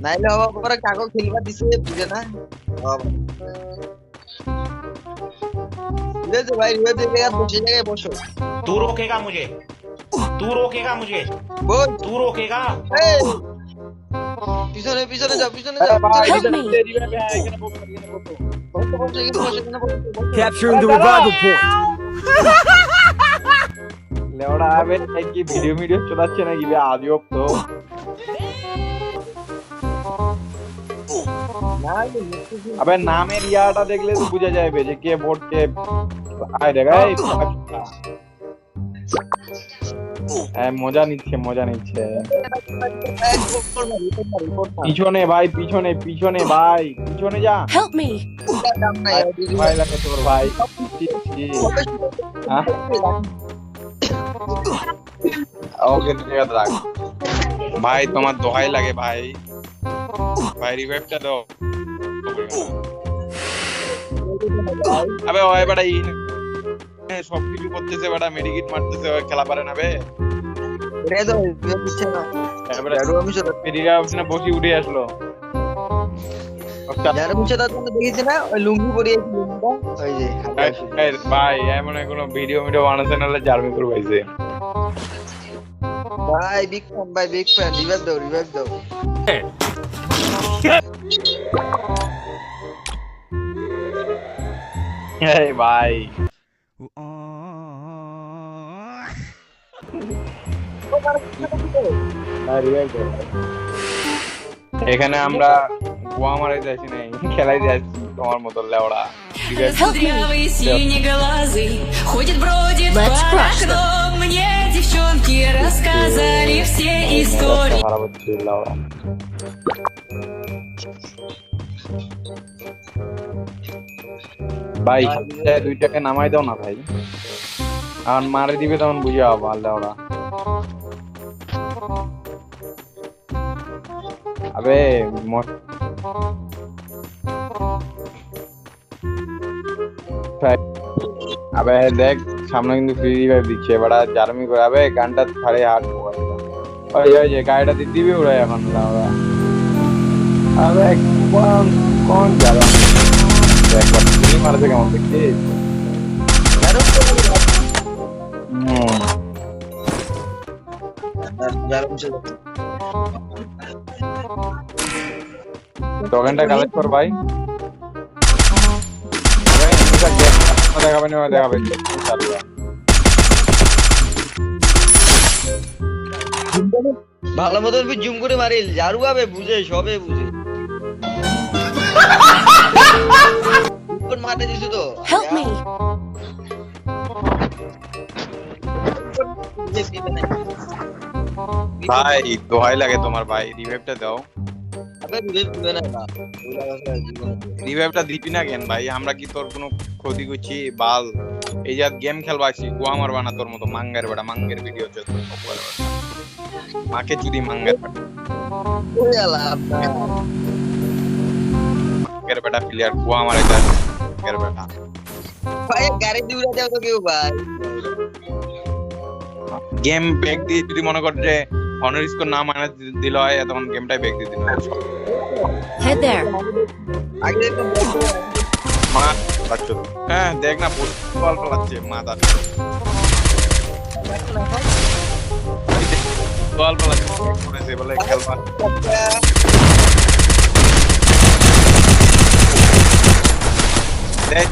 নাইলে হওয়ার পরে কাকো খেলবা দিছে বুঝে না ভাই বসে জায়গায় বসো तू रोकेगा मुझे बोल तू रोकेगा পিছনে পিছনে যাও পিছনে যাও Capturing the revival point. লেওড়া আবে কি ভিডিও চলাচ্ছে নাকি বে আজব তো আবে নামের ইয়াটা দেখলে তো বোঝা যাবে যে কে ভোট কে আয় রে গাই মজা নিচ্ছে পিছনে ভাই পিছনে ভাই পিছনে যা Help me. ভাই লাগে তোর ভাই ওকে ঠিক রাখ ভাই তোমার দোহাই লাগে ভাই রিভাইভটা দাও আবে ওই বড়া ই সবকিছু করতেছে বড়া মেডিকেট মারতেছে ওই খেলা পারে না বে রে তো দিচ্ছে না এবারে আমি সেটা পেরিয়া আপনি বসি উঠে আসলো যার মুছে দাও তুমি দেখিছ না ওই লুঙ্গি পরিয়েছে লুঙ্গিটা ওই যে ভাই এমন কোনো ভিডিও বানাতে নালে জার্মি করে ভাইছে ভাই বিগ ফ্যান রিভাইভ দাও এই ভাই এখানে আমরা গোয়া মারাই যাচ্ছি না খেলাই যাচ্ছি তোমার মতো লেওড়া Кудрявый синеглазый ходит бродит по окном. Мне девчонки рассказали все истории. খারাপ হচ্ছে লেওড়া ভাই দুইটাকে নামাই দাও না ভাই আর মারে দিবে তখন বুঝে যাবো লেওড়া আবে আবে দেখ সামনে কিন্তু ফ্রি রিভাইভ দিচ্ছে এবারে জার্মি করে আবে গানটা ছাড়ে হাট ওই যে গাড়িটা দিয়ে দিবে ওরা এখন ওরা আবে কোন জায়গা একবার তুমি মারছে কেমন দেখছি টোকেনটা কালেক্ট কর ভাই দেখাবেন ভালো মতো জুম করে মারিল জারু আবে বুঝে সবে বুঝে মারতে দিছো তো Help me. ভাই দোহাই লাগে তোমার ভাই রিভাইভটা দাও আবে রিভাইভ দিবে না রিভাইভটা দিবি না কেন ভাই আমরা কি তোর কোনো ক্ষতি করছি বাল এই যে গেম খেলবাছি গোয়া মারবা না তোর মতো মাঙ্গার বেটা মাঙ্গের ভিডিও চলছে মাকে চুরি মাঙ্গার মাঙ্গের বেটা প্লেয়ার গোয়া মারে যায় মাঙ্গের বেটা ভাই গাড়ি দিউরা দাও তো কেউ ভাই গেম ব্যাক দিয়ে যদি মনে কর যে অনার স্কোর না মানে দিল হয় তখন গেমটাই ব্যাক দিয়ে দিল Head there. আগে একদম মা বাচ্চা হ্যাঁ দেখ না বল পালাচ্ছে মাথা বল পালাচ্ছে বলে খেলবা দেখ